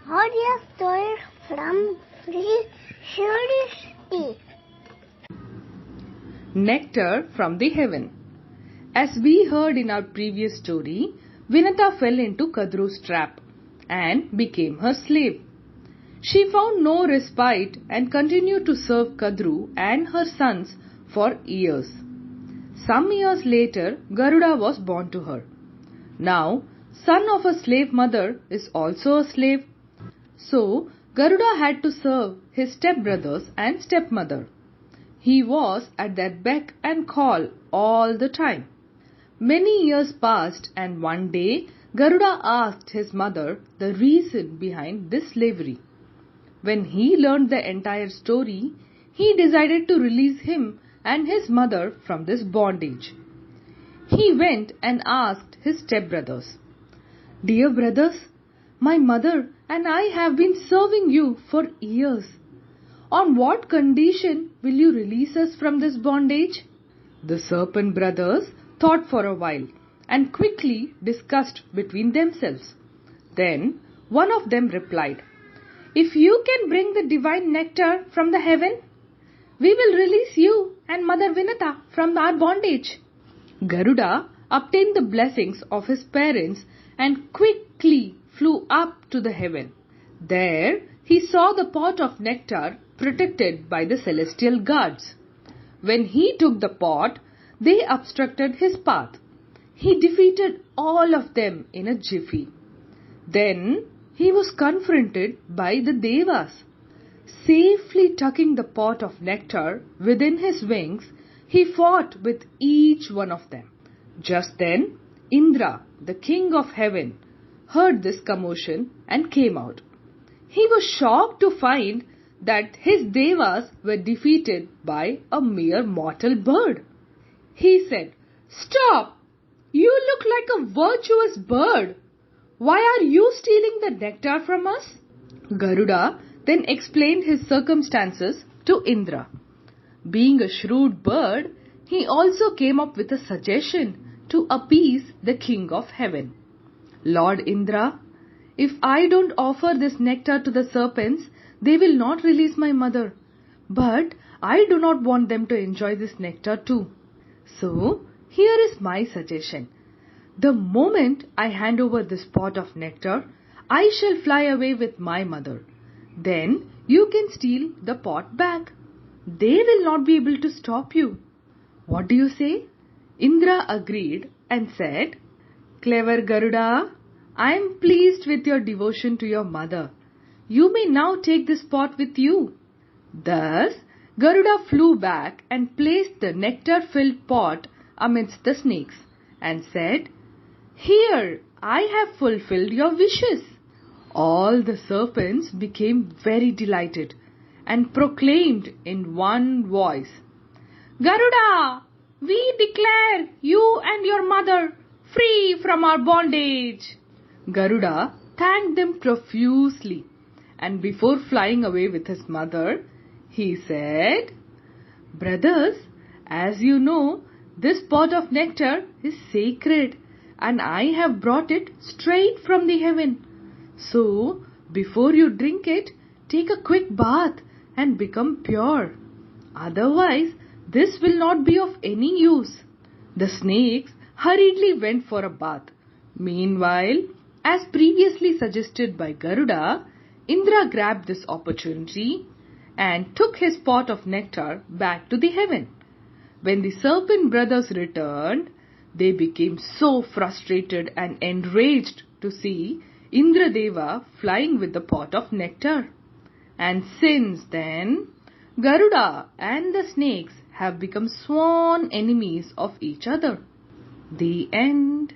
audio story from Free Curiosity. Nectar from the heaven. As we heard in our previous story, Vinata fell into Kadru's trap and became her slave. She found no respite and continued to serve Kadru and her sons for years. Some years later, Garuda was born to her. Now, son of a slave mother is also a slave. So, Garuda had to serve his stepbrothers and stepmother. He was at their beck and call all the time. Many years passed, and one day Garuda asked his mother the reason behind this slavery. When he learned the entire story, he decided to release him and his mother from this bondage. He went and asked his stepbrothers, "Dear brothers, my mother and I have been serving you for years. On what condition will you release us from this bondage?" The serpent brothers thought for a while and quickly discussed between themselves. Then one of them replied, "If you can bring the divine nectar from the heaven, we will release you and Mother Vinata from our bondage." Garuda obtained the blessings of his parents and quickly flew up to the heaven. There he saw the pot of nectar protected by the celestial guards. When he took the pot, they obstructed his path. He defeated all of them in a jiffy. Then he was confronted by the devas. Safely tucking the pot of nectar within his wings, he fought with each one of them. Just then, Indra, the king of heaven, heard this commotion and came out. He was shocked to find that his devas were defeated by a mere mortal bird. He said, "Stop! You look like a virtuous bird. Why are you stealing the nectar from us?" Garuda then explained his circumstances to Indra. Being a shrewd bird, he also came up with a suggestion to appease the king of heaven. "Lord Indra, if I don't offer this nectar to the serpents, they will not release my mother. But I do not want them to enjoy this nectar too. So, here is my suggestion. The moment I hand over this pot of nectar, I shall fly away with my mother. Then you can steal the pot back. They will not be able to stop you. What do you say?" Indra agreed and said, "Clever Garuda, I am pleased with your devotion to your mother. You may now take this pot with you." Thus, Garuda flew back and placed the nectar-filled pot amidst the snakes and said, "Here, I have fulfilled your wishes." All the serpents became very delighted and proclaimed in one voice, "Garuda, we declare you and your mother free from our bondage." Garuda thanked them profusely, and before flying away with his mother, he said, "Brothers, as you know, this pot of nectar is sacred and I have brought it straight from the heaven. So, before you drink it, take a quick bath and become pure. Otherwise, this will not be of any use." The snakes hurriedly went for a bath. Meanwhile, as previously suggested by Garuda, Indra grabbed this opportunity and took his pot of nectar back to the heaven. When the serpent brothers returned, they became so frustrated and enraged to see Indra Deva flying with the pot of nectar. And since then, Garuda and the snakes have become sworn enemies of each other. The end.